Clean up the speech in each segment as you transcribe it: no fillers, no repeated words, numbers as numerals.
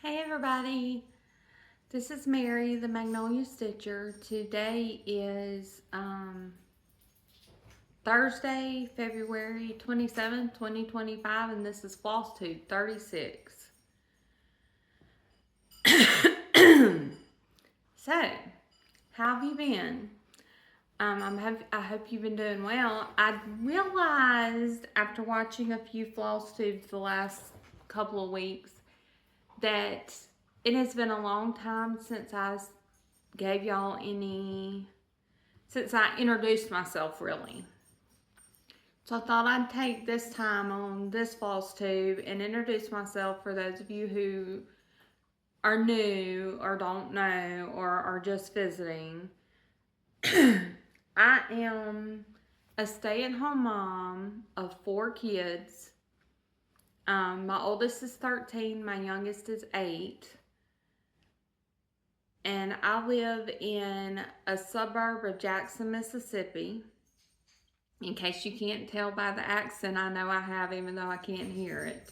Hey everybody, this is Mary, the Magnolia Stitcher. Today is Thursday, February 27th, 2025, and this is Flosstube 36. So, how have you been? I hope you've been doing well. I realized after watching a few Flosstubes the last couple of weeks that it has been a long time since I gave y'all since I introduced myself really. So I thought I'd take this time on this Flosstube and introduce myself for those of you who are new or don't know or are just visiting. I am a stay-at-home mom of 4 kids. My oldest is 13, my youngest is 8. And I live in a suburb of Jackson, Mississippi. In case you can't tell by the accent, I know I have, even though I can't hear it.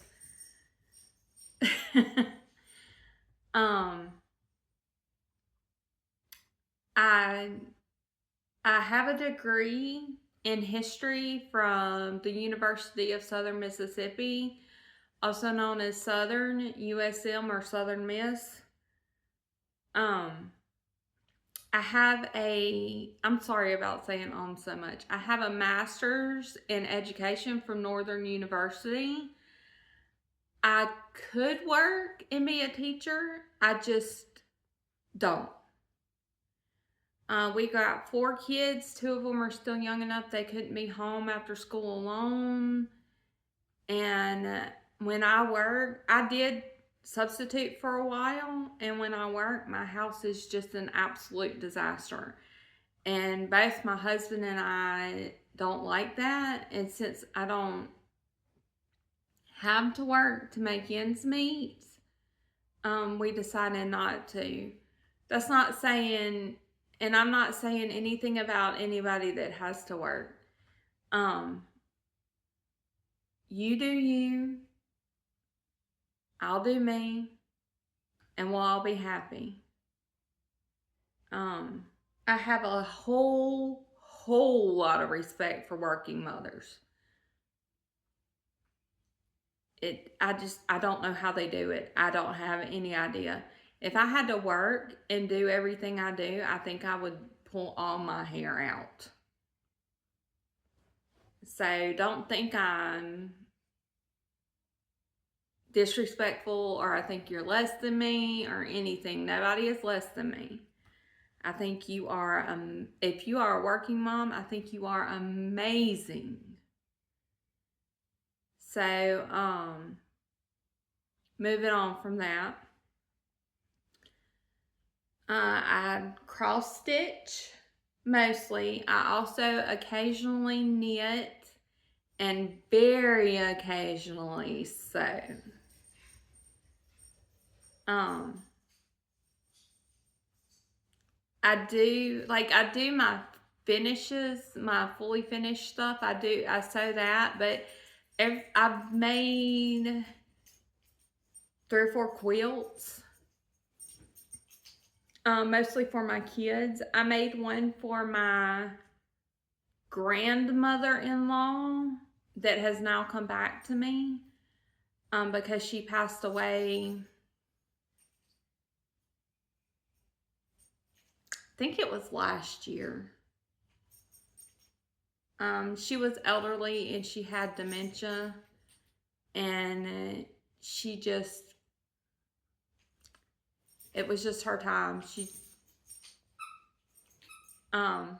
I have a degree in history from the University of Southern Mississippi, also known as Southern USM or Southern Miss. I'm sorry about saying so much. I have a master's in education from Northern University. I could work and be a teacher. I just don't. We got 4 kids. 2 of them are still young enough they couldn't be home after school alone. And when I work, I did substitute for a while, and when I work, my house is just an absolute disaster. And both my husband and I don't like that, and since I don't have to work to make ends meet, we decided not to. That's not saying, and I'm not saying anything about anybody that has to work. You do you, I'll do me, and we'll all be happy. I have a whole lot of respect for working mothers. I don't know how they do it. I don't have any idea. If I had to work and do everything I do, I think I would pull all my hair out. So don't think I'm disrespectful or I think you're less than me or anything. Nobody is less than me. I think you are, if you are a working mom, I think you are amazing. So, moving on from that. I cross stitch mostly. I also occasionally knit and very occasionally sew. I do my finishes, my fully finished stuff. I sew that, but I've made 3 or 4 quilts, mostly for my kids. I made one for my grandmother-in-law that has now come back to me, because she passed away. I think it was last year. She was elderly and she had dementia, and it was just her time. I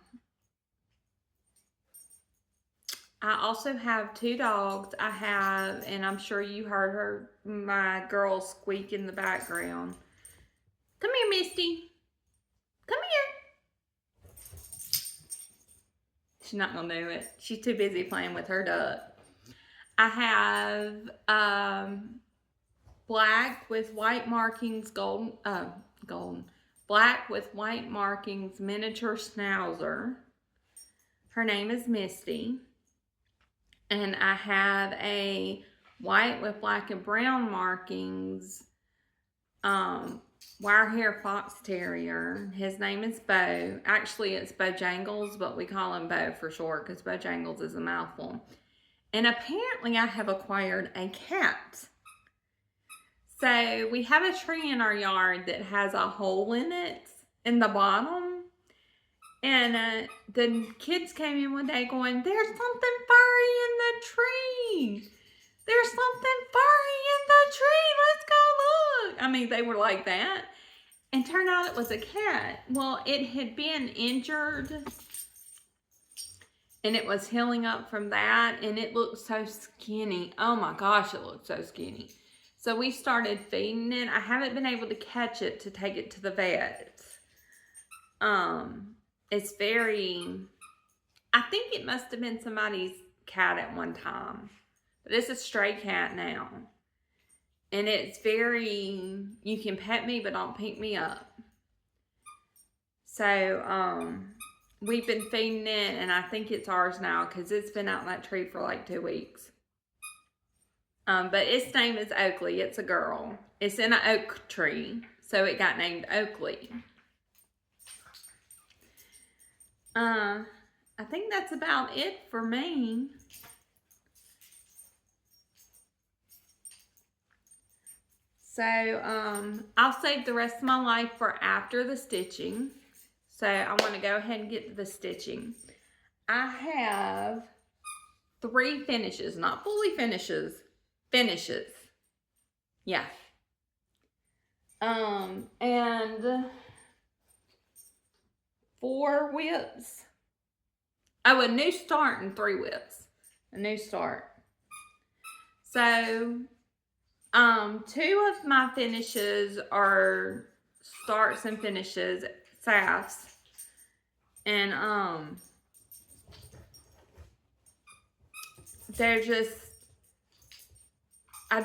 also have 2 dogs. And I'm sure you heard my girl squeak in the background. Come here, Misty. Come here. She's not gonna do it. She's too busy playing with her duck. I have black with white markings, black with white markings miniature schnauzer. Her name is Misty. And I have a white with black and brown markings wire hair fox terrier. His name is Bo. Actually, it's Bojangles, but we call him Bo for short because Bojangles is a mouthful. And apparently I have acquired a cat. So we have a tree in our yard that has a hole in it in the bottom. And the kids came in one day going, there's something furry in the tree. There's something furry in the tree. Let's go look. I mean, they were like that. And turned out it was a cat. Well, it had been injured. And it was healing up from that. And it looked so skinny. Oh my gosh, it looked so skinny. So we started feeding it. I haven't been able to catch it to take it to the vet. It's very, I think it must have been somebody's cat at one time. But it's a stray cat now. And it's very, you can pet me, but don't pick me up. So, we've been feeding it, and I think it's ours now, because it's been out in that tree for like 2 weeks. But its name is Oakley. It's a girl. It's in an oak tree, so it got named Oakley. I think that's about it for me. So, I'll save the rest of my life for after the stitching. So, I want to go ahead and get to the stitching. I have 3 finishes, not fully finishes, finishes. Yeah. And 4 whips. Oh, a new start and 3 whips. A new start. So, 2 of my finishes are starts and finishes, safs. And, they're just, I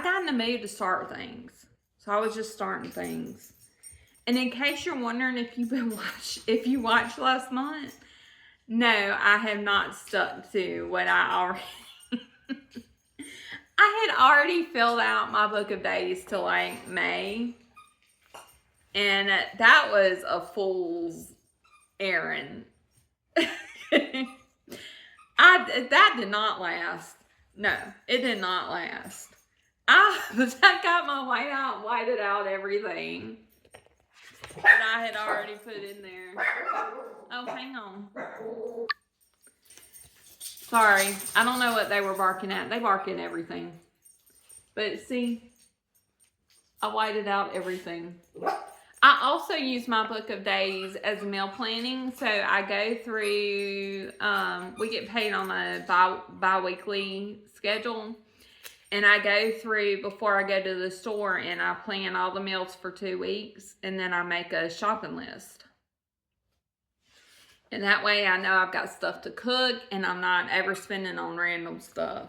got in the mood to start things. So I was just starting things. And in case you're wondering if you watched last month, no, I have not stuck to what I already I had already filled out my book of days till like May. And that was a fool's errand. That did not last. No, it did not last. I got my whited out everything that I had already put in there. Oh, hang on. Sorry, I don't know what they were barking at. They bark at everything. But see, I whited out everything. I also use my book of days as meal planning. So I go through, we get paid on a bi-weekly schedule. And I go through before I go to the store and I plan all the meals for 2 weeks. And then I make a shopping list. And that way I know I've got stuff to cook and I'm not overspending on random stuff.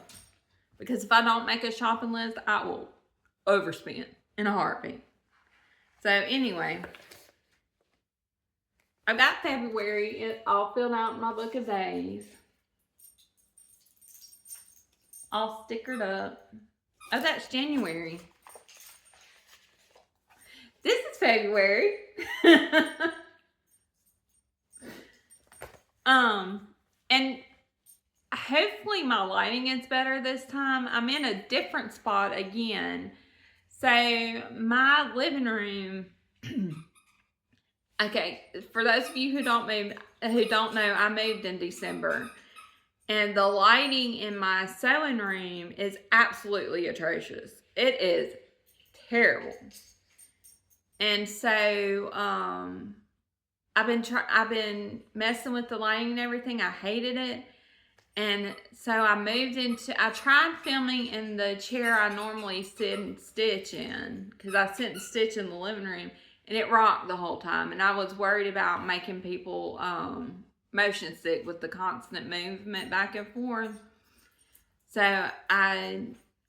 Because if I don't make a shopping list, I will overspend in a heartbeat. So anyway, I've got February all filled out in my book of days. All stickered up. Oh, that's January. This is February. And hopefully my lighting is better this time. I'm in a different spot again. So my living room, okay, for those of you who don't know, I moved in December. And the lighting in my sewing room is absolutely atrocious. It is terrible. And so, I've been messing with the lighting and everything. I hated it. And so I tried filming in the chair I normally sit and stitch in. Because I sit and stitch in the living room. And it rocked the whole time. And I was worried about making people motion sick with the constant movement back and forth. So I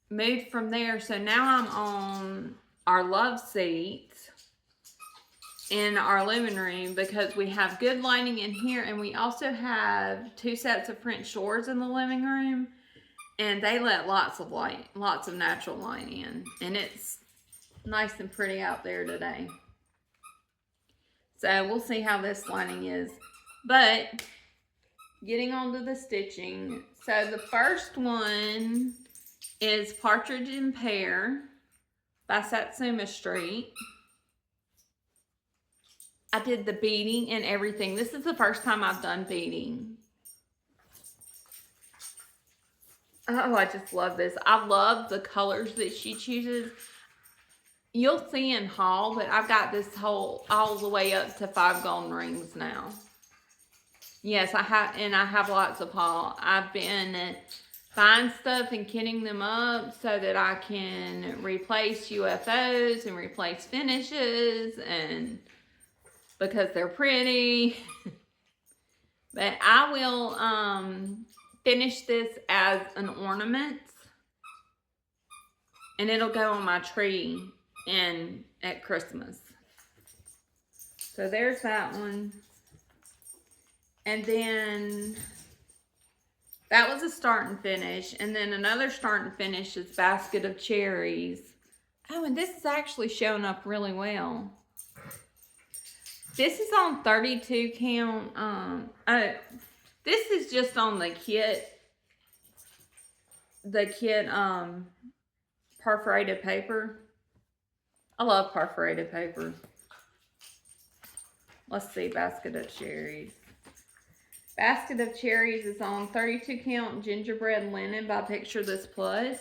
moved from there. So now I'm on our love seat in our living room because we have good lighting in here, and we also have 2 sets of French doors in the living room, and they let lots of natural light in, and it's nice and pretty out there today. So we'll see how this lining is. But getting on to the stitching. So the first one is Partridge in Pear by Satsuma Street. I did the beading and everything. This is the first time I've done beading. Oh, I just love this. I love the colors that she chooses. You'll see in haul, but I've got this whole all the way up to 5 golden rings now. Yes, I have lots of haul. I've been buying stuff and kitting them up so that I can replace UFOs and replace finishes, and because they're pretty. But I will finish this as an ornament, and it'll go on my tree at Christmas. So there's that one. And then that was a start and finish. And then another start and finish is Basket of Cherries. Oh, and this is actually showing up really well. This is on 32 count. This is just on the kit. The kit perforated paper. I love perforated paper. Let's see, Basket of Cherries. Basket of Cherries is on 32 count gingerbread linen by Picture This Plus.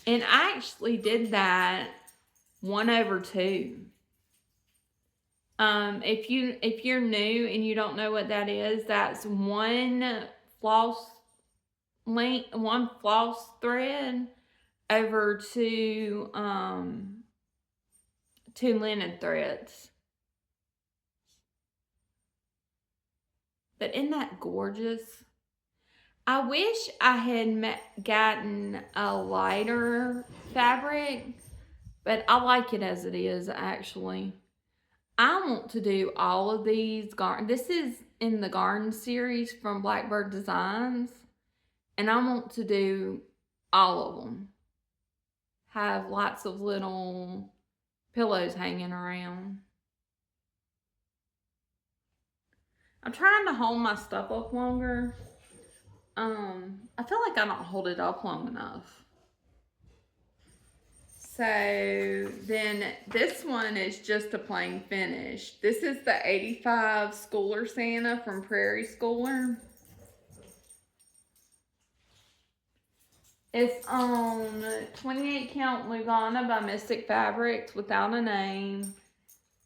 And I actually did that 1/2. If you're new and you don't know what that is, that's one floss thread over two linen threads. But isn't that gorgeous? I wish I had gotten a lighter fabric, but I like it as it is, actually. I want to do all of these garden. This is in the garden series from Blackbird Designs, and I want to do all of them. Have lots of little pillows hanging around. I'm trying to hold my stuff up longer. I feel like I don't hold it up long enough. So then this one is just a plain finish. This is the 85 Schooler Santa from Prairie Schooler. It's on 28 count Lugana by Mystic Fabrics without a name.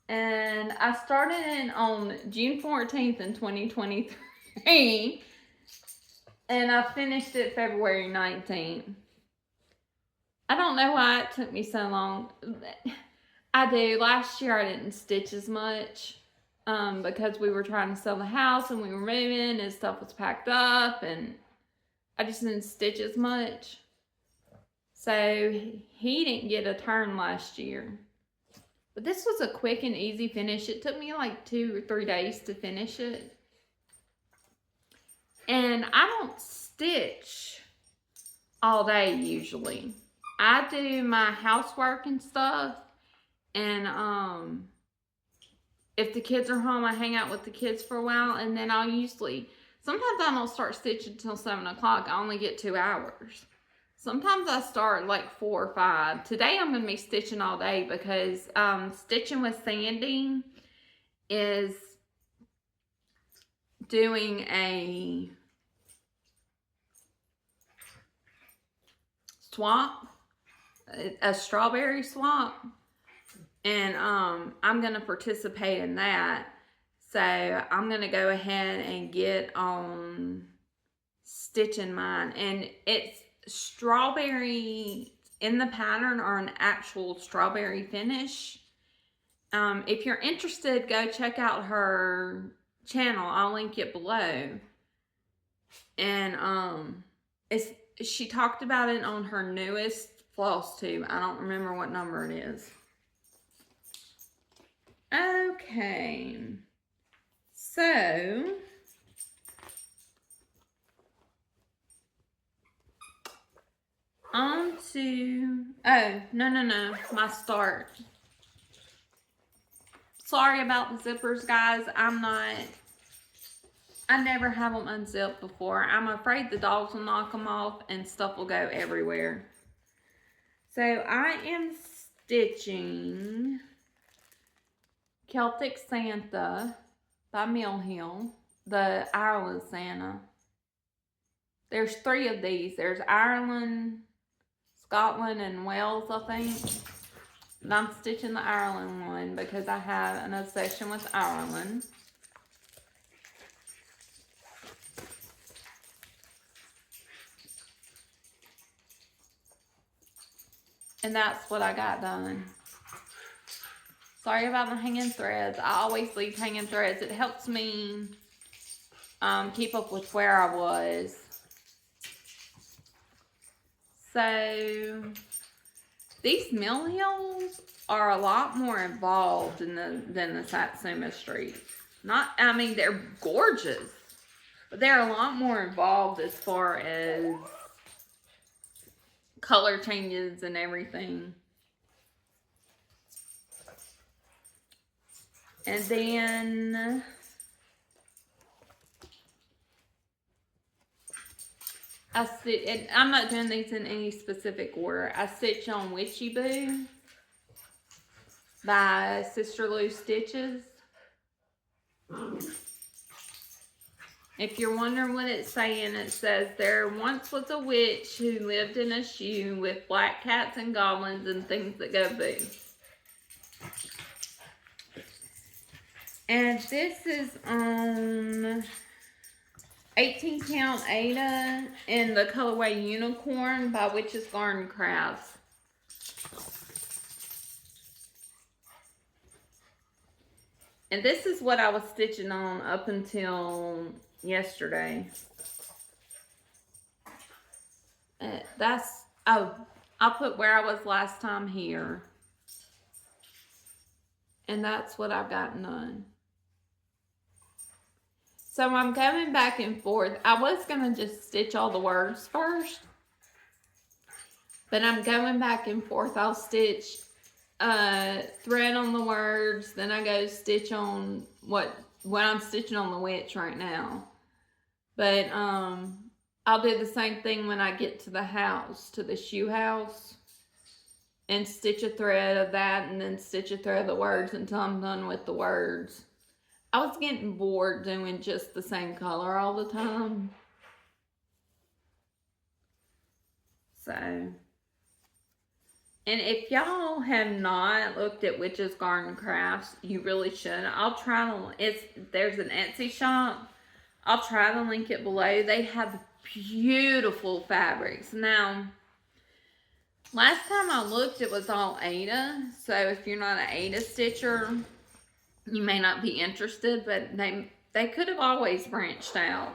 And I started it on June 14th in 2023. And I finished it February 19th. I don't know why it took me so long. I do. Last year I didn't stitch as much because we were trying to sell the house and we were moving and stuff was packed up, and I just didn't stitch as much. So he didn't get a turn last year. But this was a quick and easy finish. It took me like 2 or 3 days to finish it. And I don't stitch all day usually. I do my housework and stuff. And if the kids are home, I hang out with the kids for a while. And then I'll usually, sometimes I don't start stitching until 7 o'clock. I only get 2 hours. Sometimes I start like 4 or 5. Today I'm going to be stitching all day because Stitching with Sandy is doing a swap, a strawberry swap, and I'm going to participate in that. So I'm going to go ahead and get on stitching mine, and it's strawberry in the pattern or an actual strawberry finish. If you're interested, go check out her channel. I'll link it below. And she talked about it on her newest Flosstube. I don't remember what number it is. Okay. So On to, oh, no, my start. Sorry about the zippers, guys. I never have them unzipped before. I'm afraid the dogs will knock them off and stuff will go everywhere. So I am stitching Celtic Santa by Mill Hill, the Ireland Santa. There's 3 of these. There's Ireland, Scotland, and Wales, I think. And I'm stitching the Ireland one because I have an obsession with Ireland. And that's what I got done. Sorry about the hanging threads. I always leave hanging threads. It helps me keep up with where I was. So these Mill Hills are a lot more involved than the Satsuma Street. I mean, they're gorgeous, but they're a lot more involved as far as color changes and everything. And then I'm not doing these in any specific order. I stitch on Witchy Boo by Sister Lou Stitches. If you're wondering what it's saying, it says, there once was a witch who lived in a shoe with black cats and goblins and things that go boo. And this is on 18 count Ada in the colorway Unicorn by Witch's Garden Crafts. And this is what I was stitching on up until yesterday. I'll put where I was last time here. And that's what I've gotten done. So I'm going back and forth. I was going to just stitch all the words first. But I'm going back and forth. I'll stitch thread on the words. Then I go stitch on what I'm stitching on the witch right now. But I'll do the same thing when I get to the house, to the shoe house. And stitch a thread of that and then stitch a thread of the words until I'm done with the words. I was getting bored doing just the same color all the time. So, and if y'all have not looked at Witch's Garden Crafts, you really should. There's an Etsy shop. I'll try to link it below. They have beautiful fabrics. Now, last time I looked, it was all Ada. So if you're not an Ada stitcher, you may not be interested, but they could have always branched out.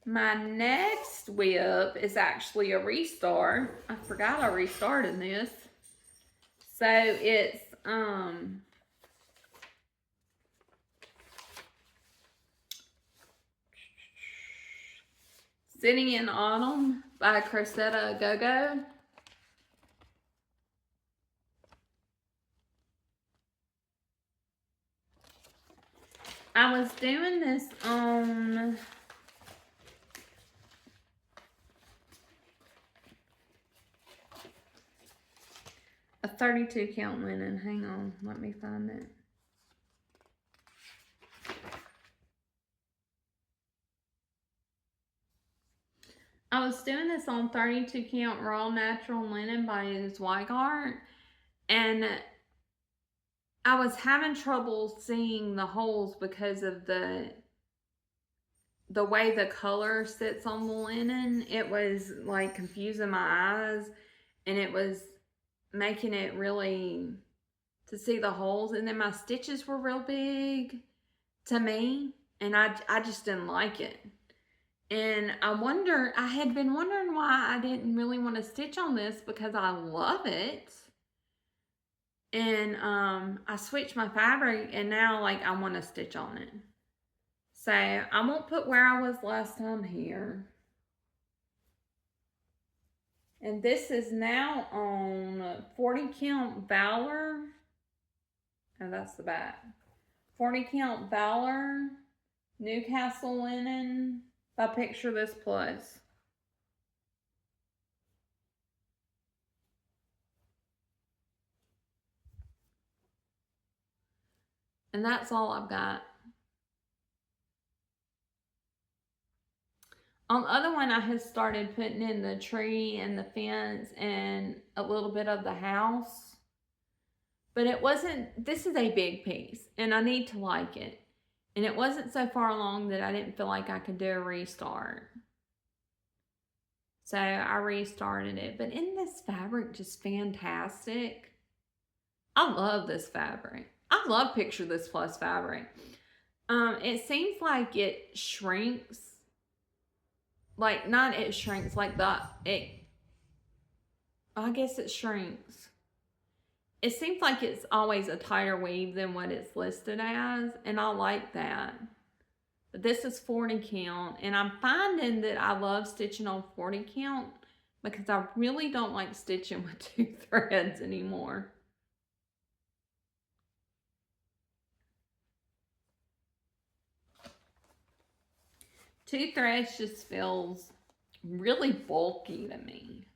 My next whip is actually a restart. I forgot I restarted this. So it's Sitting in Autumn by Crocetta Go-Go. I was doing this on a 32 count linen. Hang on, let me find it. I was doing this on 32 count raw natural linen by Zweigart, and I was having trouble seeing the holes because of the way the color sits on the linen. It was like confusing my eyes, and it was making it really to see the holes. And then my stitches were real big to me, and I just didn't like it. And I had been wondering why I didn't really want to stitch on this, because I love it. And I switched my fabric, and now like I want to stitch on it. So I won't put where I was last time here. And this is now on 40 count Valor. Oh, that's the back. 40 count Valor, Newcastle linen by Picture This Plus. And that's all I've got. On the other one, I had started putting in the tree and the fence and a little bit of the house. But it wasn't, this is a big piece, and I need to like it. And it wasn't so far along that I didn't feel like I could do a restart. So I restarted it. But isn't this fabric just fantastic? I love this fabric. I love Picture This Plus fabric. It seems like it shrinks. Like, not it shrinks, like I guess it shrinks. It seems like it's always a tighter weave than what it's listed as, and I like that. But this is 40 count, and I'm finding that I love stitching on 40 count because I really don't like stitching with 2 threads anymore. Two threads just feels really bulky to me.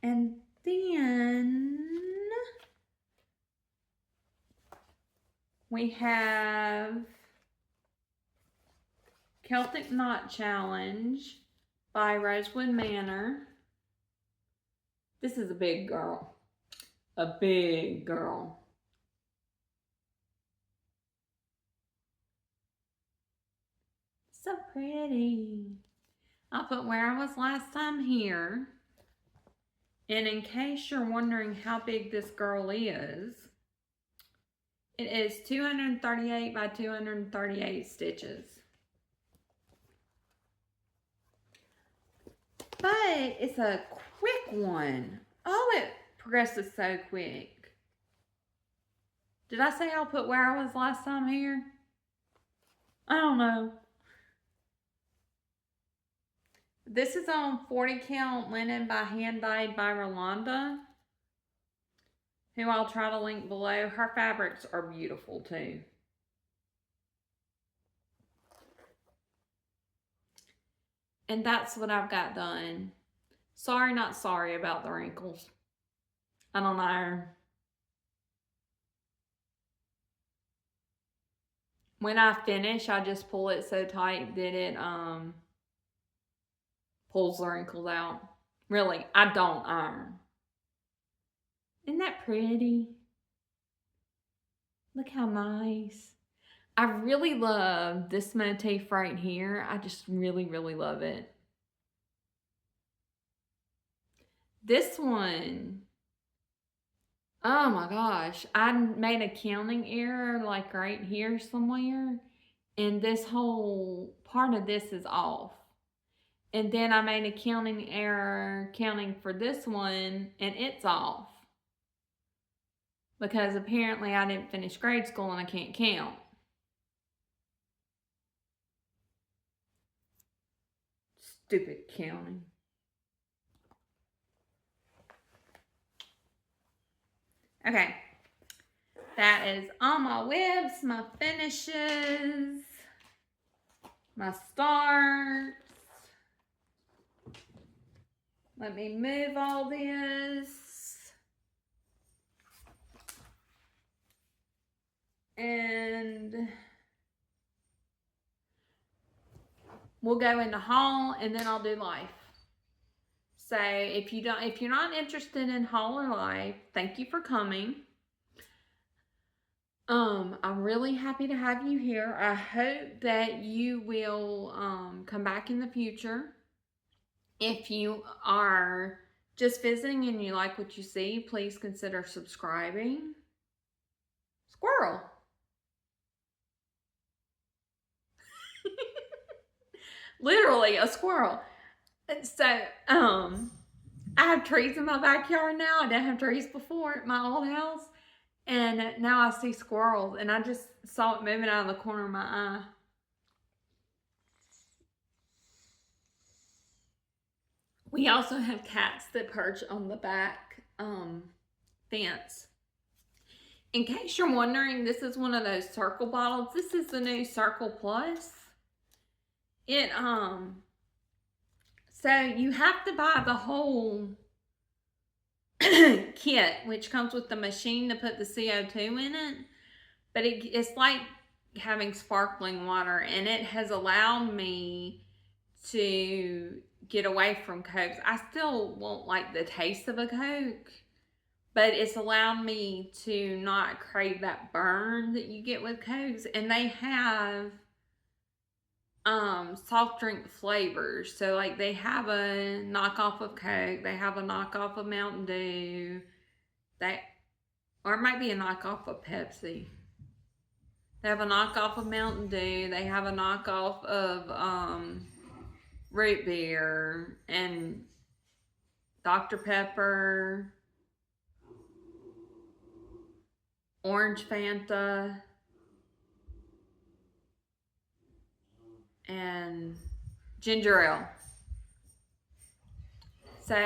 And then we have Celtic Knot Challenge by Rosewood Manor. This is a big girl. A big girl. So pretty. I'll put where I was last time here. And in case you're wondering how big this girl is, it is 238 by 238 stitches. But it's a quick one. Oh, it progresses so quick. Did I say I'll put where I was last time here? I don't know. This is on 40 count linen by hand dyed by Rolanda, who I'll try to link below. Her fabrics are beautiful too. And that's what I've got done. Sorry, not sorry about the wrinkles. I don't know. When I finish, I just pull it so tight that it pulls the wrinkles out. Really, I don't iron. Isn't that pretty? Look how nice. I really love this motif right here. I just really, really love it. This one, oh my gosh, I made a counting error like right here somewhere, and this whole part of this is off. And then I made a counting error counting for this one, and it's off. Because apparently I didn't finish grade school and I can't count. Stupid counting. Okay. That is all my whips, my finishes, my starts. Let me move all this. And we'll go into haul, and then I'll do life. So if you're not interested in haul or life, thank you for coming. I'm really happy to have you here. I hope that you will come back in the future. If you are just visiting and you like what you see, please consider subscribing. Squirrel. Literally a squirrel. So, I have trees in my backyard now. I didn't have trees before at my old house. And now I see squirrels, and I just saw it moving out of the corner of my eye. We also have cats that perch on the back fence. In case you're wondering, this is one of those Circle bottles. This is the new Circle Plus. So you have to buy the whole kit, which comes with the machine to put the CO2 in it. But it's like having sparkling water, and it has allowed me to get away from Cokes. I still won't like the taste of a Coke, but it's allowed me to not crave that burn that you get with Cokes. And they have soft drink flavors. So like they have a knockoff of Coke, they have a knockoff of Mountain Dew, or it might be a knockoff of Pepsi. They have a knockoff of Mountain Dew, they have a knockoff of root beer and Dr. Pepper, orange Fanta, and ginger ale. So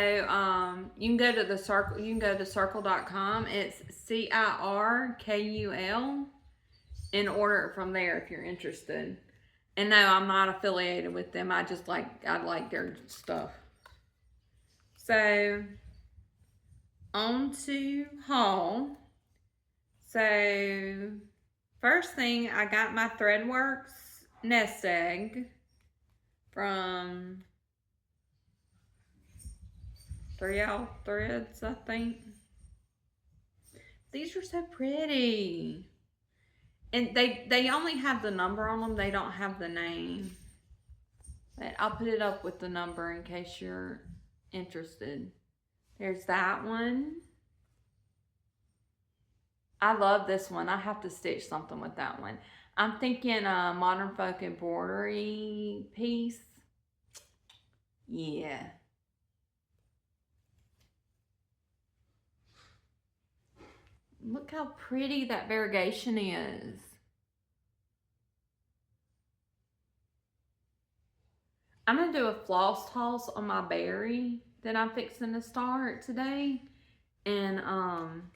you can go to the Circle. You can go to circle.com. It's CIRKUL, and order it from there if you're interested. And no, I'm not affiliated with them. I like their stuff. So on to haul. So first thing, I got my Threadworks nest egg from 3 Owl Threads, I think. These are so pretty. And they only have the number on them. They don't have the name. But I'll put it up with the number in case you're interested. There's that one. I love this one. I have to stitch something with that one. I'm thinking a Modern Folk embroidery piece. Yeah. Look how pretty that variegation is. I'm going to do a floss toss on my berry that I'm fixing to start today. And I'm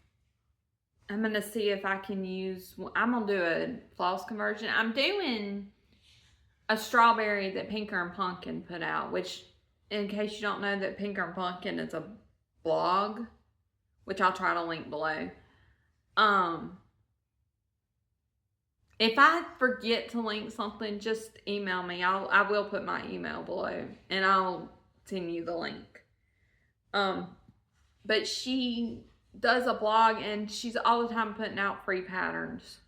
going to see if I can use, I'm going to do a floss conversion. I'm doing a strawberry that Pinker and Pumpkin put out, which, in case you don't know, that Pinker and Pumpkin is a blog, which I'll try to link below. If I forget to link something, just email me. I will put my email below, and I'll send you the link. But she does a blog, and she's all the time putting out free patterns.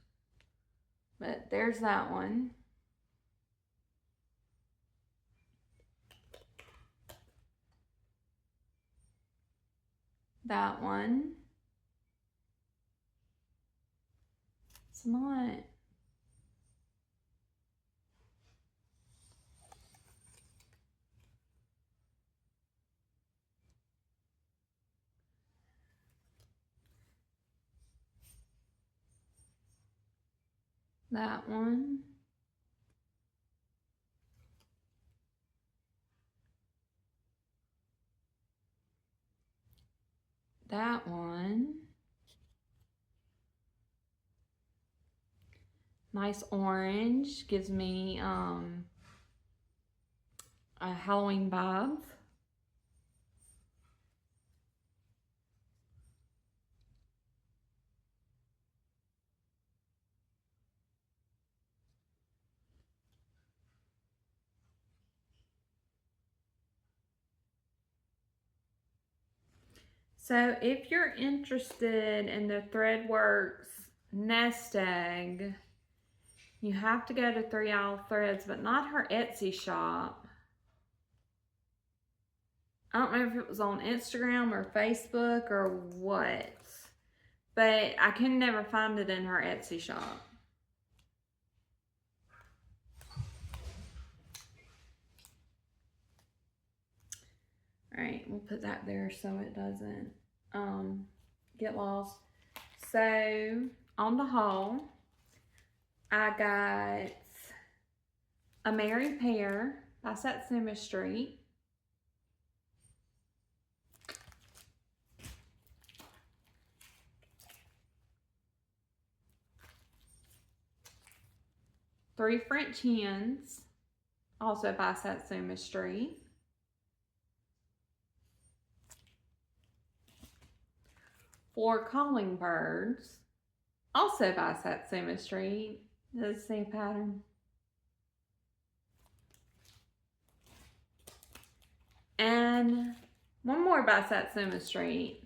But there's that one. That one. It's not. That one. That one. Nice orange. Gives me a Halloween vibe. So if you're interested in the Threadworks nest egg, you have to go to 3 Owl Threads, but not her Etsy shop. I don't know if it was on Instagram or Facebook or what, but I can never find it in her Etsy shop. Alright, we'll put that there so it doesn't get lost. So, on the haul, I got a Married Pair by Satsuma Street. Three French Hens, also by Satsuma Street. Four Calling Birds, also by Satsuma Street. Does the same pattern. And one more by Satsuma Street.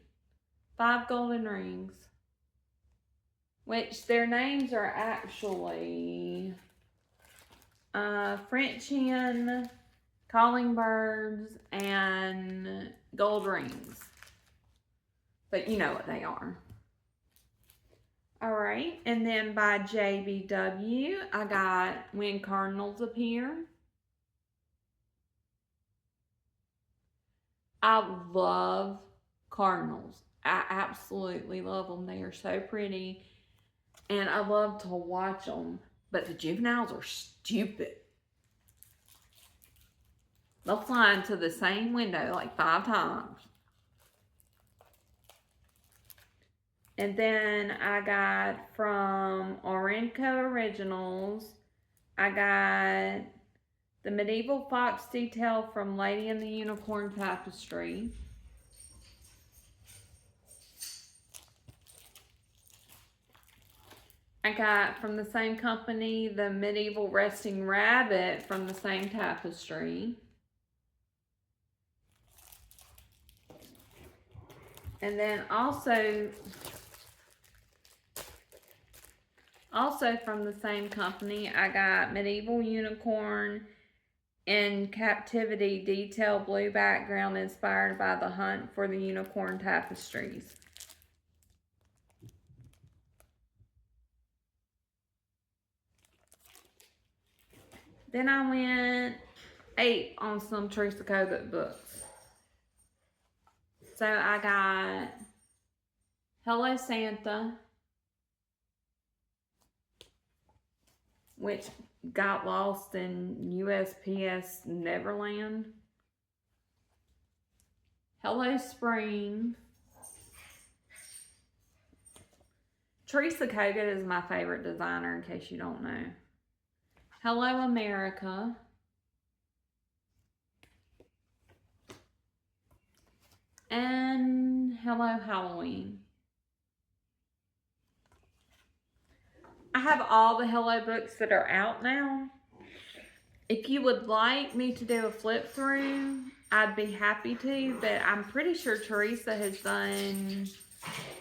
5 Golden Rings. Which their names are actually French Hen, Calling Birds, and Gold Rings. But you know what they are. Alright, and then by JBW, I got When Cardinals Appear. I love cardinals. I absolutely love them. They are so pretty. And I love to watch them. But the juveniles are stupid. They'll fly into the same window like 5 times. And then I got from Orenco Originals, I got the Medieval Fox Detail from Lady and the Unicorn Tapestry. I got from the same company the Medieval Resting Rabbit from the same tapestry. And then also from the same company, I got Medieval Unicorn in Captivity Detail Blue Background inspired by the Hunt for the Unicorn Tapestries. Then I went ape on some Teresa Kogut books. So I got Hello Santa, which got lost in USPS Neverland. Hello Spring. Teresa Kogut is my favorite designer, in case you don't know. Hello America. And Hello Halloween. I have all the Hello books that are out now. If you would like me to do a flip through, I'd be happy to, but I'm pretty sure Teresa has done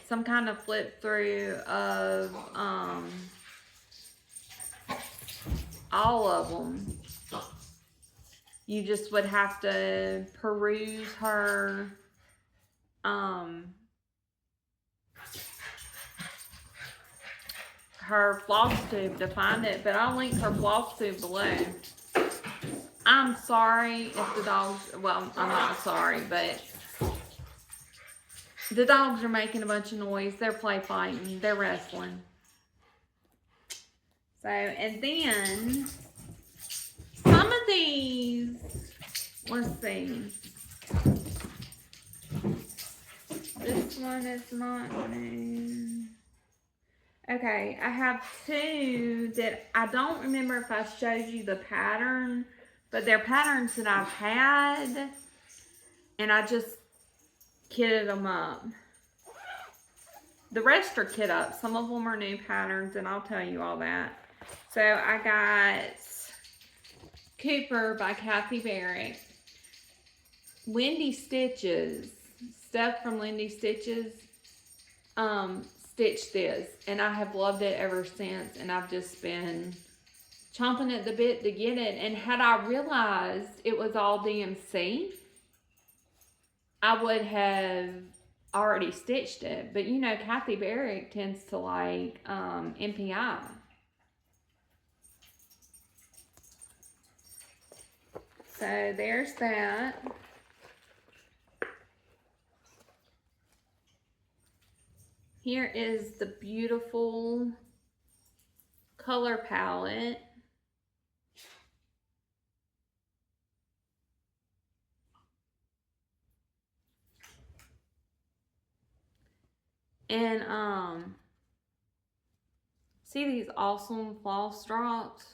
some kind of flip through of all of them. You just would have to peruse her Flosstube to find it, but I'll link her Flosstube below. I'm sorry if the dogs, well, I'm not sorry, but the dogs are making a bunch of noise. They're play fighting. They're wrestling. So, and then some of these, let's see. This one is not new. Okay, I have two that I don't remember if I showed you the pattern, but they're patterns that I've had, and I just kitted them up. The rest are kit up. Some of them are new patterns, and I'll tell you all that. So I got Cooper by Kathy Barrick. Lindy Stitches, stuff from Lindy Stitches, stitched this, and I have loved it ever since, and I've just been chomping at the bit to get it. And had I realized it was all DMC, I would have already stitched it, but you know, Kathy Barrick tends to like MPI. So there's that. Here is the beautiful color palette. And see these awesome floss drops?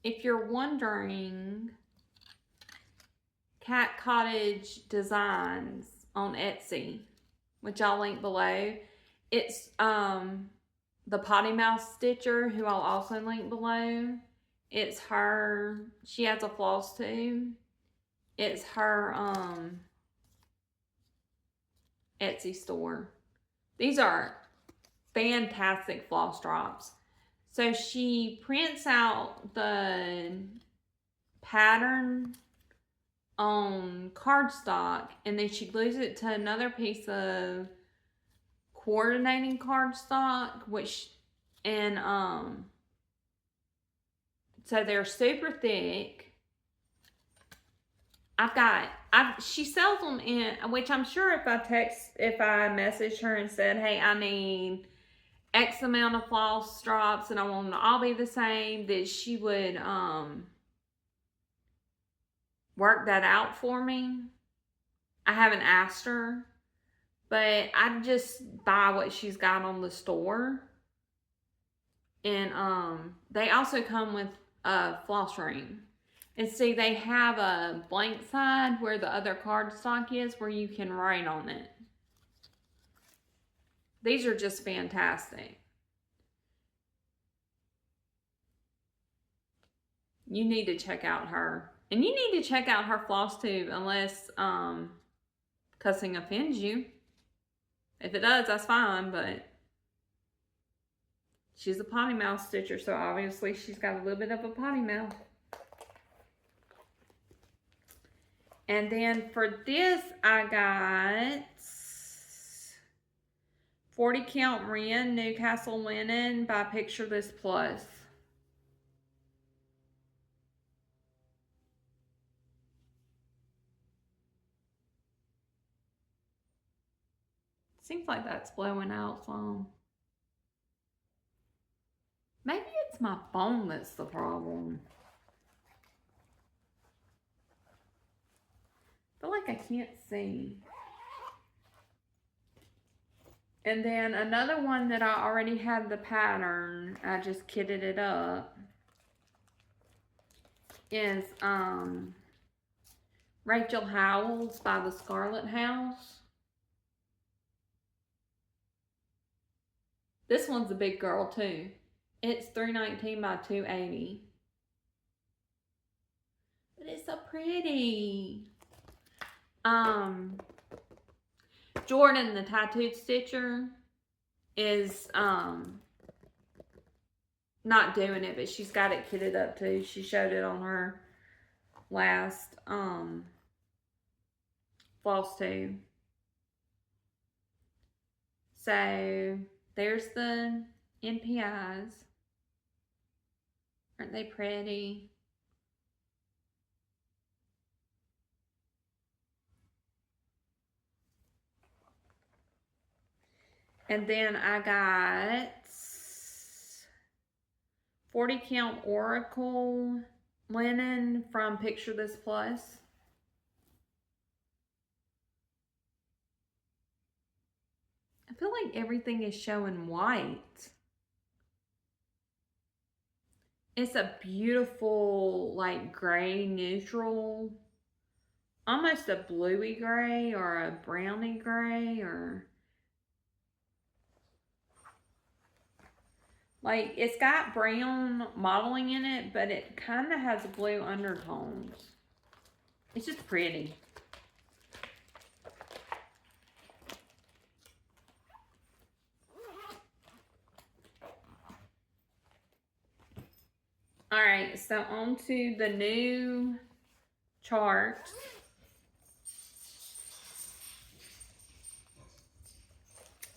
If you're wondering, Cat Cottage Designs on Etsy, which I'll link below. It's the Potty Mouth Stitcher, who I'll also link below. It's her, she has a floss tube. It's her Etsy store. These are fantastic floss drops. So she prints out the pattern on cardstock, and then she glues it to another piece of coordinating cardstock, which, and so they're super thick. She sells them in, which I'm sure if I messaged her and said, hey, I need X amount of floss drops and I want them to all be the same, that she would work that out for me. I haven't asked her, but I just buy what she's got on the store. And they also come with a floss ring. And see, they have a blank side where the other cardstock is, where you can write on it. These are just fantastic. You need to check out her. And you need to check out her Flosstube, unless cussing offends you. If it does, that's fine, but she's a potty mouth stitcher, so obviously she's got a little bit of a potty mouth. And then for this, I got 40 count Wren Newcastle linen by Picture This Plus. Seems like that's blowing out some. Maybe it's my phone that's the problem. I feel like I can't see. And then another one that I already had the pattern, I just kitted it up, is Rachel Howells by the Scarlet House. This one's a big girl too. It's $3.19 by $2.80. But it's so pretty. Jordan, the tattooed stitcher, is not doing it, but she's got it kitted up too. She showed it on her last Flosstube. So there's the NPIs. Aren't they pretty? And then I got 40 count Oracle linen from Picture This Plus. I feel like everything is showing white. It's a beautiful, like, gray neutral, almost a bluey gray or a browny gray, or like, it's got brown modeling in it, but it kind of has blue undertones. It's just pretty. Alright, so on to the new charts.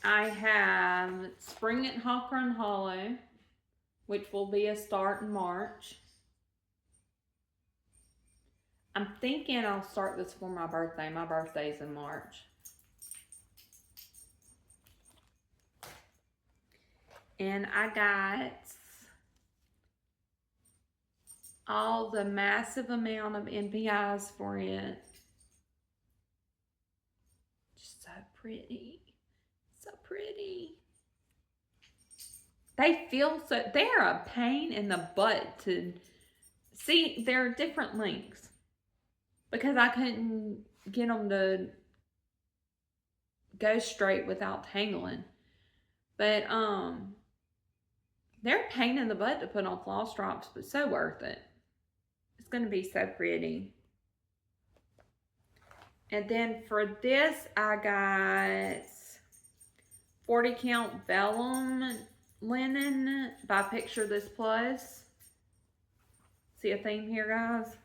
I have Spring at Hawk Run Hollow, which will be a start in March. I'm thinking I'll start this for my birthday. My birthday's in March. And I got all the massive amount of NPIs for it. Just so pretty. So pretty. They feel so, they're a pain in the butt to see. They're different lengths because I couldn't get them to go straight without tangling. But they're a pain in the butt to put on floss drops, but so worth it. It's going to be so pretty. And then for this, I got 40 count vellum linen by Picture This Plus. See a theme here, guys?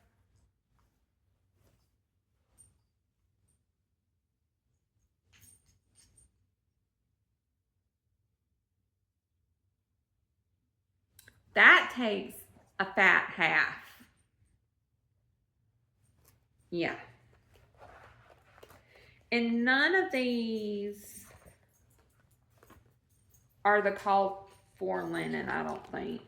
That takes a fat half. Yeah. And none of these are the called for linen, I don't think.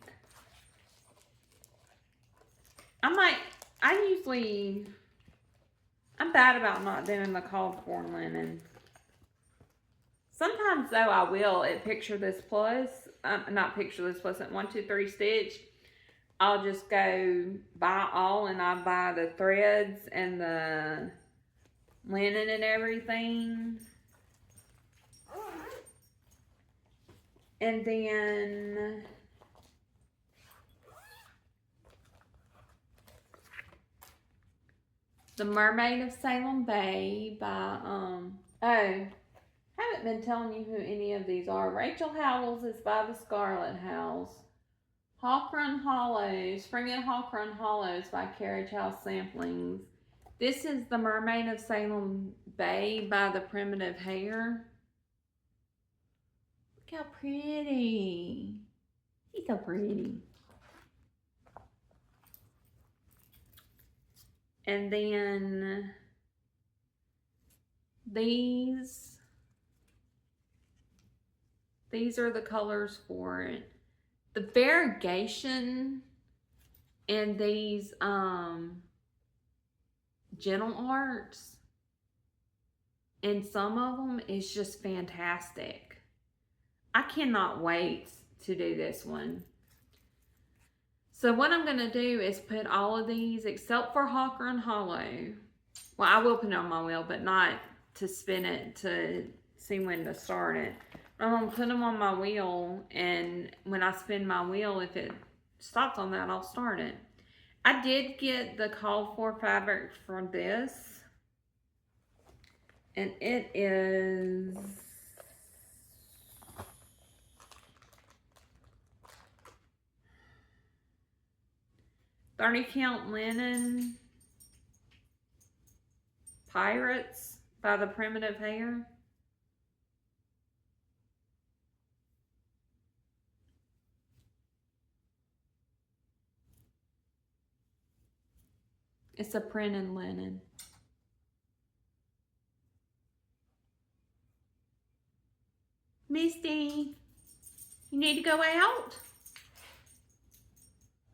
I'm bad about not doing the called for linen. Sometimes though I will at Picture This Plus, not Picture This Plus, at 123 Stitch, I'll just go buy all and I buy the threads and the linen and everything. And then The Mermaid of Salem Bay by, I haven't been telling you who any of these are. Rachel Howells is by the Scarlet House. Hawk Run Hollows, Spring at Hawk Run Hollows by Carriage House Samplings. This is The Mermaid of Salem Bay by the Primitive Hair. Look how pretty. He's so pretty. And then these are the colors for it. The variegation in these gentle arts and some of them is just fantastic. I cannot wait to do this one. So what I'm going to do is put all of these, except for Hawk Run Hollow. Well, I will put it on my wheel, but not to spin it to see when to start it. I'm going to put them on my wheel, and when I spin my wheel, if it stops on that, I'll start it. I did get the called for fabric for this, and it is 30 count linen Pirates by the Primitive Hair. It's a print and linen. Misty, you need to go out?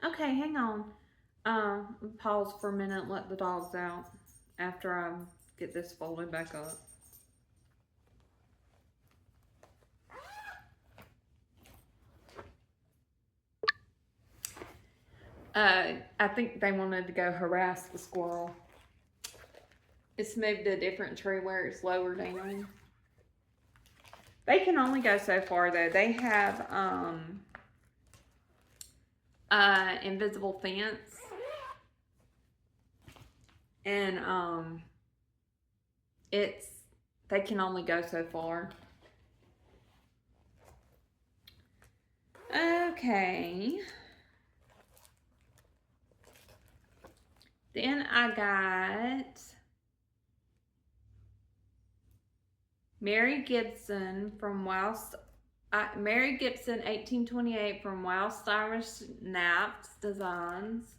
Okay, hang on. Pause for a minute, let the dogs out after I get this folded back up. I think they wanted to go harass the squirrel. It's moved to a different tree where it's lower down. They can only go so far though. They have invisible fence. And they can only go so far. Okay. Then I got Mary Gibson from Mary Gibson 1828 from Wild Stylish Naps Designs.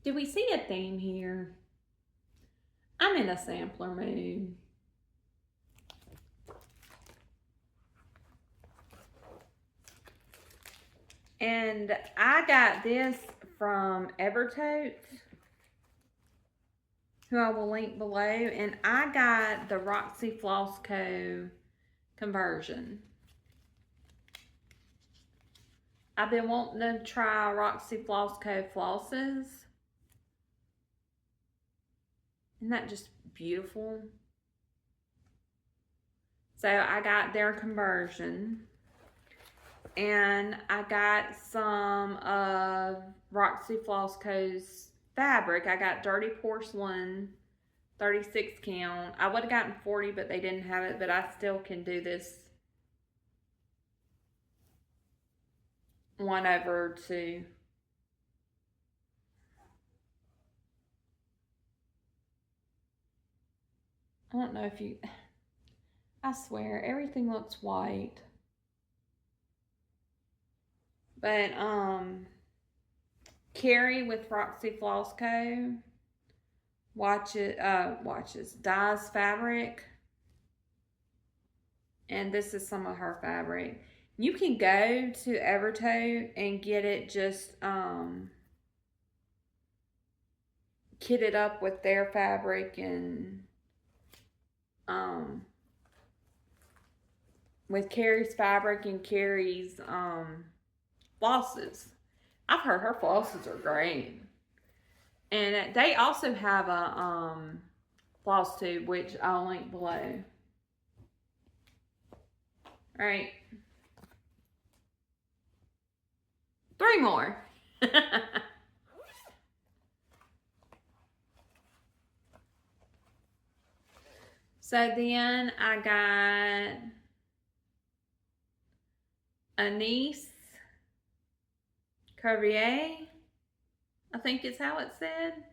Do we see a theme here? I'm in a sampler mood. And I got this from Evertote, who I will link below. And I got the Roxy Floss Co. conversion. I've been wanting to try Roxy Floss Co. flosses. Isn't that just beautiful? So I got their conversion. And I got some of Roxy Floss Co.'s fabric. I got Dirty Porcelain 36 count. I would have gotten 40, but they didn't have it. But I still can do this 1/2. I don't know if you... I swear, everything looks white. But, Carrie with Roxy Floss Co. dyes fabric. And this is some of her fabric. You can go to Evertote and get it just, kitted up with their fabric and, with Carrie's fabric and Carrie's, flosses. I've heard her flosses are great. And they also have a Flosstube, which I'll link below. Alright. 3 more. So then I got Anise Curvier, I think is how it said.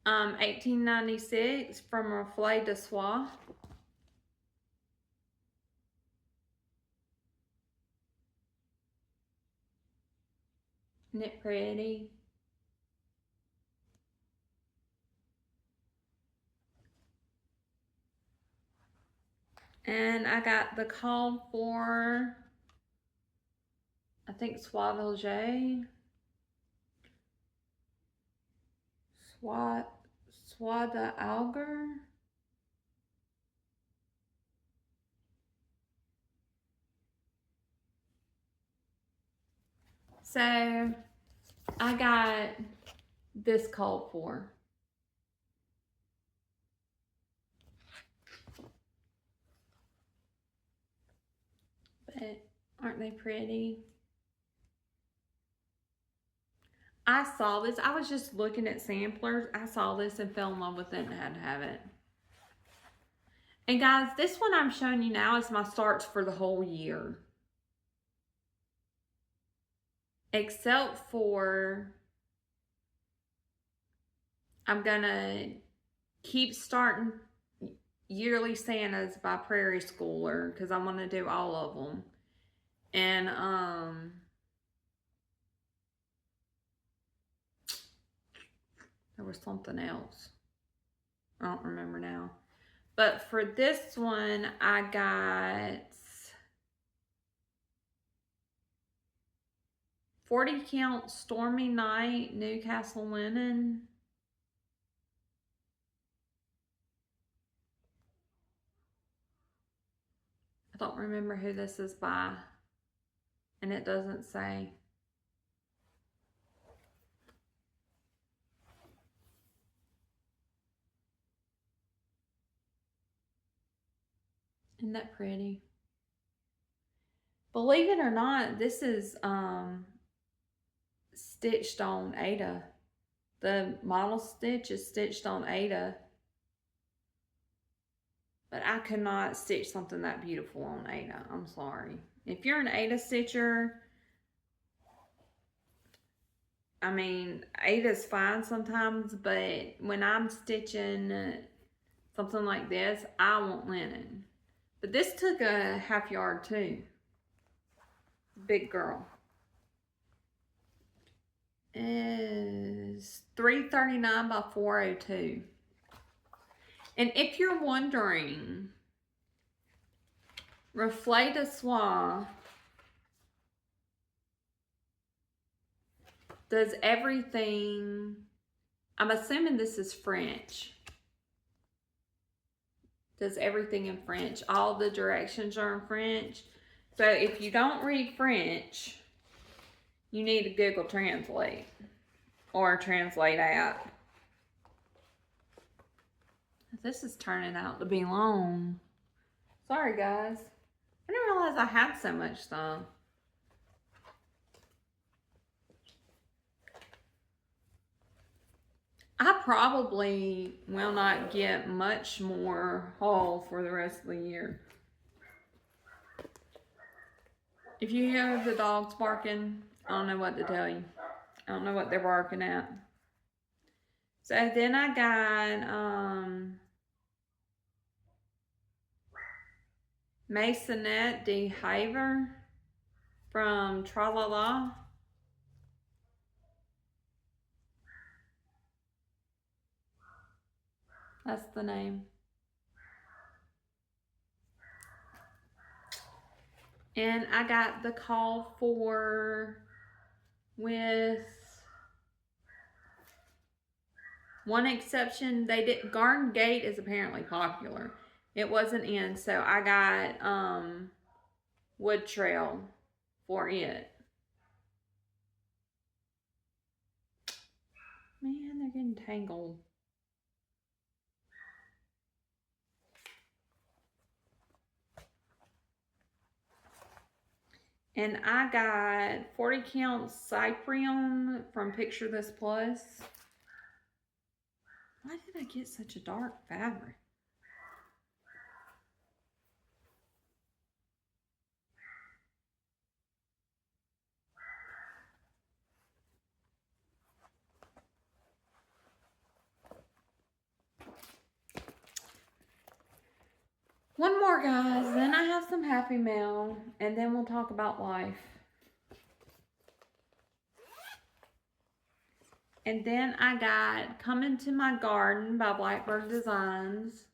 1896 from Reflet de Soie. Isn't it pretty? And I got the called for, I think, Soie d'Alger. Soie d'Alger. So I got this called for. But aren't they pretty? I saw this. I was just looking at samplers. I saw this and fell in love with it and had to have it. And guys, this one I'm showing you now is my starts for the whole year. Except for, I'm gonna keep starting Yearly Santas by Prairie Schooler because I want to do all of them. And there was something else. I don't remember now. But for this one, I got 40 count Stormy Night Newcastle linen. I don't remember who this is by, and it doesn't say. Isn't that pretty? Believe it or not, this is stitched on Ada. The model stitch is stitched on Ada. But I could not stitch something that beautiful on Ada. I'm sorry. If you're an Ada stitcher, I mean, Ada's fine sometimes, but when I'm stitching something like this, I want linen. But this took a half yard too. Big girl. Is 339 by 402. And if you're wondering, Reflet de Soie Does everything, I'm assuming this is French. Does everything in French. All the directions are in French. So if you don't read French, you need to Google Translate or a Translate app. This is turning out to be long. Sorry, guys. I didn't realize I had so much stuff. I probably will not get much more haul for the rest of the year. If you hear the dogs barking, I don't know what to tell you. I don't know what they're barking at. So then I got Maisonette de Haver from Tralala. That's the name. And I got the call for with one exception. They did Garden Gate is apparently popular. It wasn't in, so I got Wood Trail for it. Man, they're getting tangled. And I got 40 count Cyprium from Picture This Plus. Why did I get such a dark fabric? One more, guys, then I have some happy mail, and then we'll talk about life. And then I got Come Into My Garden by Blackbird Designs.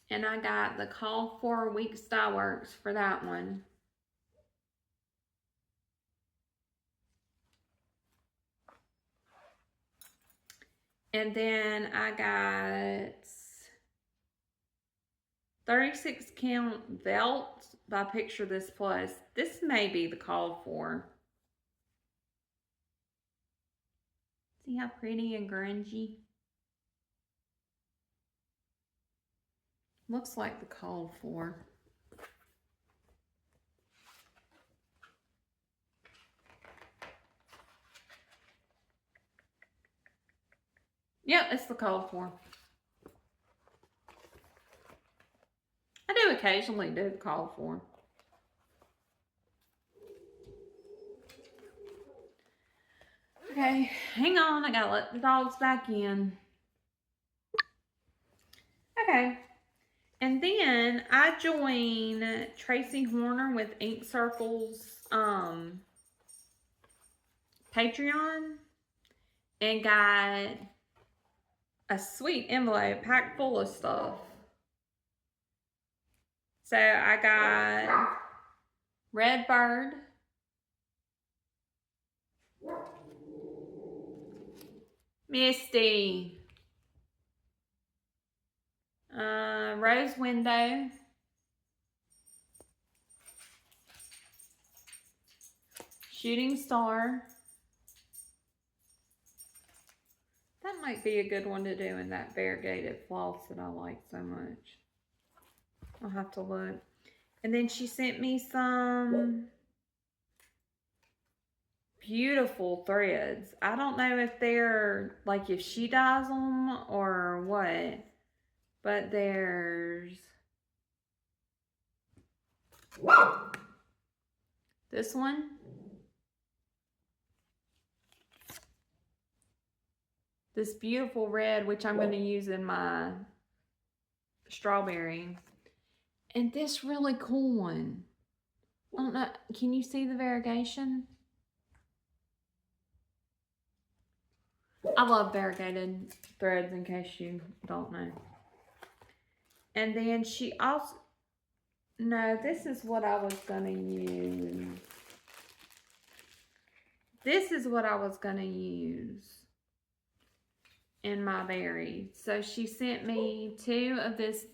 And I got the Call for Week Style Works for that one. And then I got 36 count Velt by Picture This Plus. This may be the call for. See how pretty and grungy? Looks like the call for. Yep, it's the call for. I do occasionally do the call for. Okay, hang on. I gotta let the dogs back in. Okay. And then I joined Tracy Horner with Ink Circle's Patreon and got a sweet envelope packed full of stuff. So I got Redbird, Misty, Rose Window, Shooting Star. That might be a good one to do in that variegated floss that I like so much. I'll have to look. And then she sent me some beautiful threads. I don't know if they're, like, if she dyes them or what. But there's this one. This beautiful red, which I'm going to use in my strawberry. And this really cool one. I don't know. Can you see the variegation? I love variegated threads, in case you don't know. And then she also, no, this is what I was going to use. This is what I was going to use in my berry. So she sent me 2 of this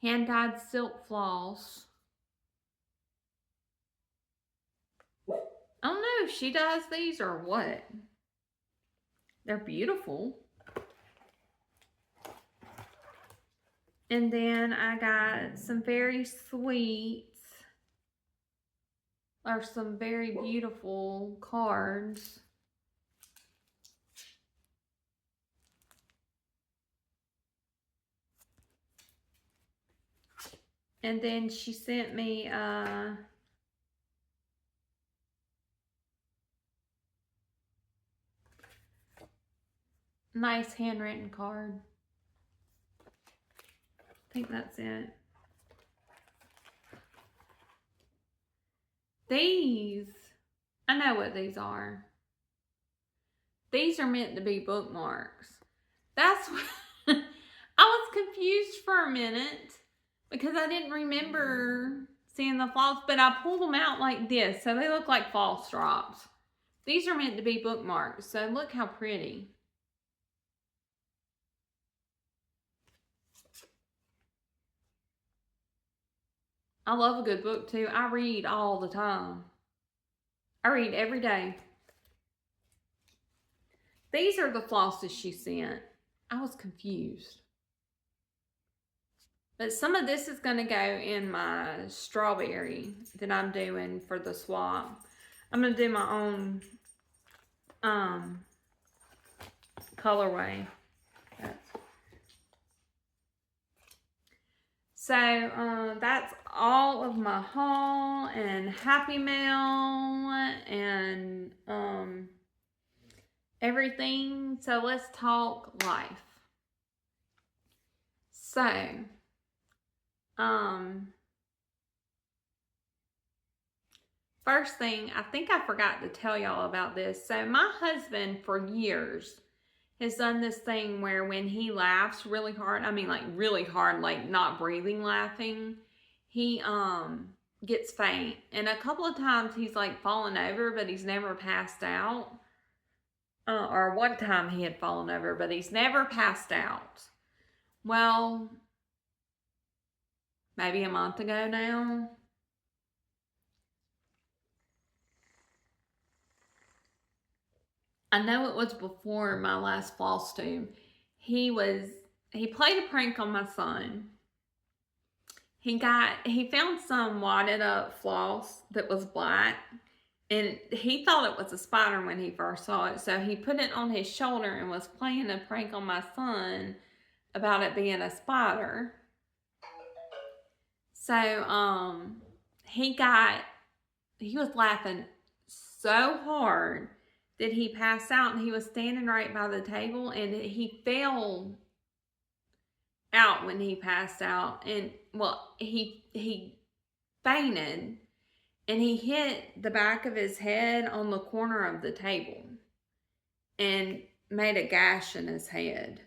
hand-dyed silk floss. I don't know if she does these or what. They're beautiful. And then I got some very sweet, or some very beautiful cards. And then she sent me a nice handwritten card. I think that's it. These, I know what these are. These are meant to be bookmarks. That's what I was confused for a minute because I didn't remember seeing the floss, but I pulled them out like this, so they look like floss drops. These are meant to be bookmarks, so look how pretty. I love a good book too. I read all the time. I read every day. These are the flosses she sent. I was confused. But some of this is going to go in my strawberry that I'm doing for the swap. I'm going to do my own colorway. So that's all of my haul and Happy Mail and everything. So let's talk life. So, first thing, I think I forgot to tell y'all about this. So my husband for years has done this thing where when he laughs really hard, I mean like really hard, like not breathing laughing, he gets faint. And a couple of times he's like fallen over, but he's never passed out. Or one time he had fallen over, but he's never passed out. Well, maybe a month ago now, I know it was before my last Flosstube. He played a prank on my son. He found some wadded up floss that was black, and he thought it was a spider when he first saw it. So he put it on his shoulder and was playing a prank on my son about it being a spider. So he was laughing so hard that he passed out, and he was standing right by the table, and he fell out when he passed out, and well, he fainted, and he hit the back of his head on the corner of the table and made a gash in his head.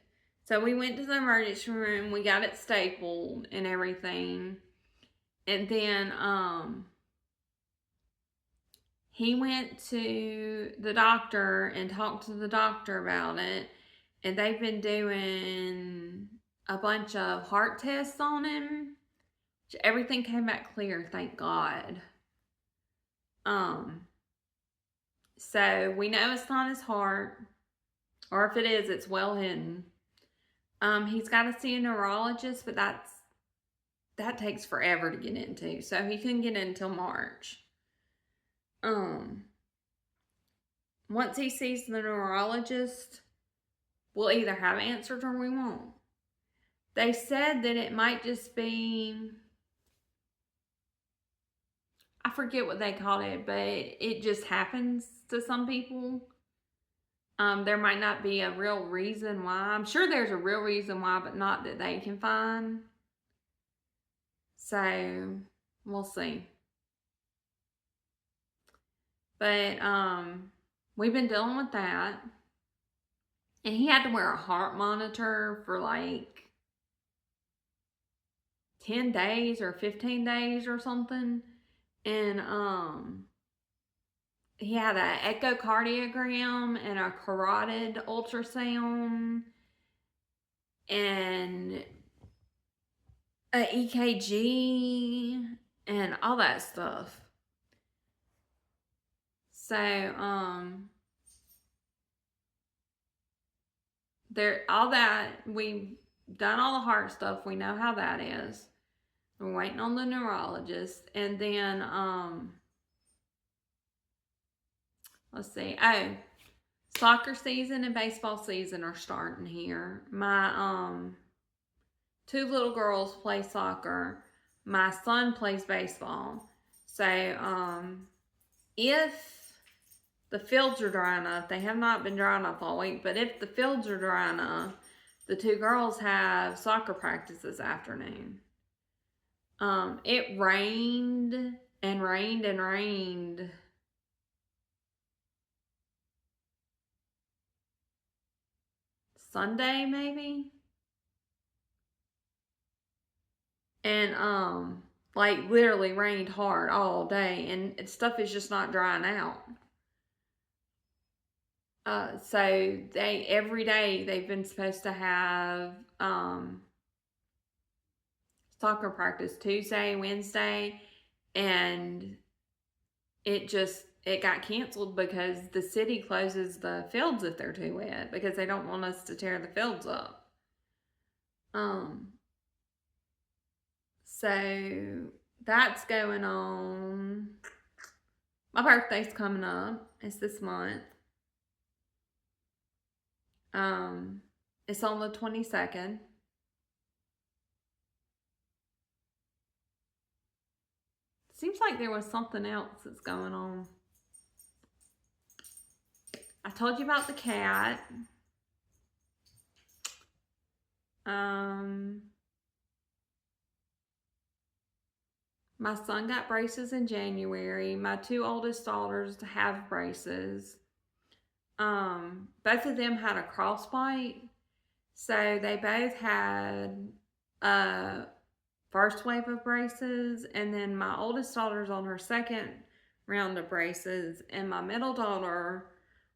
So we went to the emergency room, we got it stapled and everything, and then he went to the doctor and talked to the doctor about it, and they've been doing a bunch of heart tests on him. Everything came back clear, thank God. So we know it's not his heart, or if it is, it's well hidden. He's got to see a neurologist, but that takes forever to get into, so he couldn't get in until March. Once he sees the neurologist, we'll either have answers or we won't. They said that it might just be, I forget what they called it, but it just happens to some people. There might not be a real reason why. I'm sure there's a real reason why, but not that they can find. So, we'll see. But, we've been dealing with that. And he had to wear a heart monitor for like 10 days or 15 days or something. And he had an echocardiogram and a carotid ultrasound and a EKG and all that stuff. So all that, we've done all the heart stuff. We know how that is. We're waiting on the neurologist. And then let's see. Oh, soccer season and baseball season are starting here. My 2 little girls play soccer. My son plays baseball. So if the fields are dry enough, they have not been dry enough all week, but if the fields are dry enough, the 2 girls have soccer practice this afternoon. It rained and rained and rained Sunday maybe, and like literally rained hard all day, and stuff is just not drying out. So every day they've been supposed to have soccer practice Tuesday, Wednesday, and it got canceled because the city closes the fields if they're too wet, because they don't want us to tear the fields up. So that's going on. My birthday's coming up. It's this month. It's on the 22nd. Seems like there was something else that's going on. I told you about the cat. My son got braces in January. My 2 oldest daughters have braces. Both of them had a crossbite. So they both had a first wave of braces, and then my oldest daughter's on her second round of braces, and my middle daughter,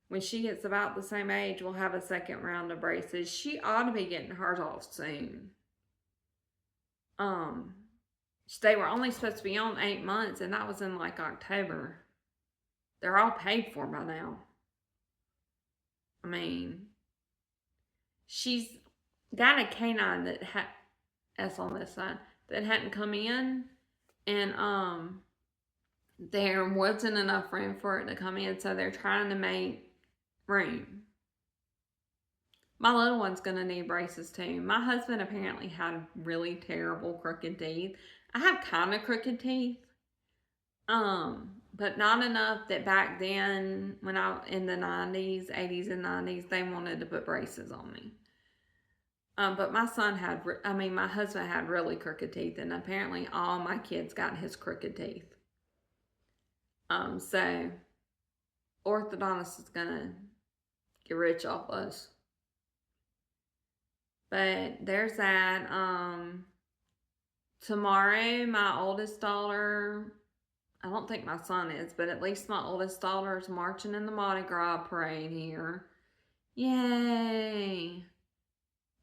when she gets about the same age, will have a second round of braces. She ought to be getting hers off soon. They were only supposed to be on 8 months, and that was in like October. They're all paid for by now. I mean, she's got a canine that that's on this side, that hadn't come in, and there wasn't enough room for it to come in, so they're trying to make room. My little one's gonna need braces too. My husband apparently had really terrible crooked teeth. I have kind of crooked teeth, but not enough that back then, when in the 90s, 80s and 90s, they wanted to put braces on me. But my husband had really crooked teeth, and apparently all my kids got his crooked teeth. So orthodontist is gonna get rich off us. But there's that. Tomorrow, my oldest daughter, I don't think my son is, but at least my oldest daughter is marching in the Mardi Gras parade here. Yay!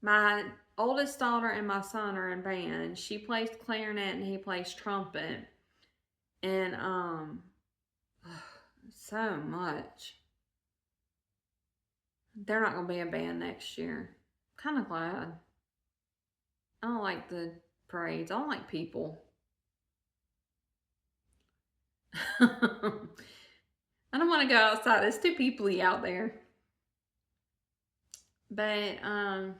My oldest daughter and my son are in band. She plays clarinet and he plays trumpet. And so much. They're not going to be a band next year. Kind of glad. I don't like the parades. I don't like people. I don't want to go outside. It's too peoply out there. But I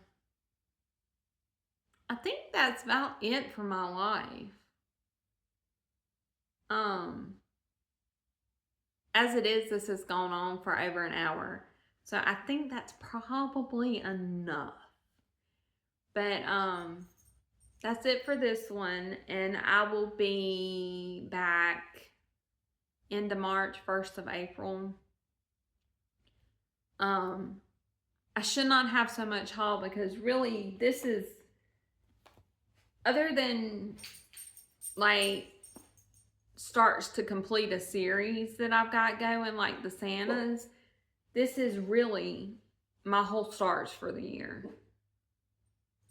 think that's about it for my life. As it is, this has gone on for over an hour. So I think that's probably enough. But that's it for this one. And I will be back into March, 1st of April. I should not have so much haul, because really this is other than like starts to complete a series that I've got going, like the Santas, this is really my whole starts for the year.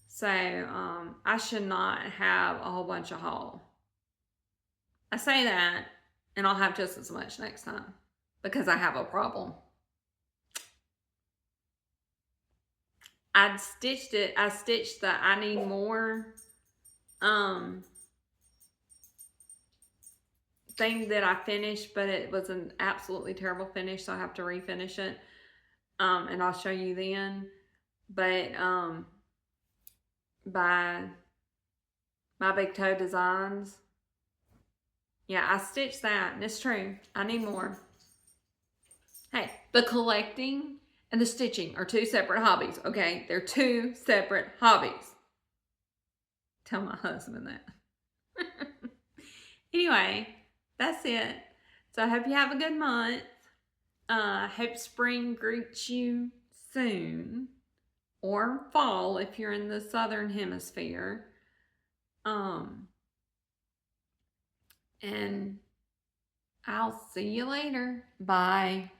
So I should not have a whole bunch of haul. I say that, and I'll have just as much next time because I have a problem. I stitched the I need more thing that I finished, but it was an absolutely terrible finish, so I have to refinish it. And I'll show you then. But by My Big Toe Designs. Yeah, I stitched that, and it's true. I need more. Hey, the collecting and the stitching are two separate hobbies, okay? They're two separate hobbies. Tell my husband that. Anyway, that's it. So I hope you have a good month. Hope spring greets you soon. Or fall if you're in the southern hemisphere. And I'll see you later. Bye.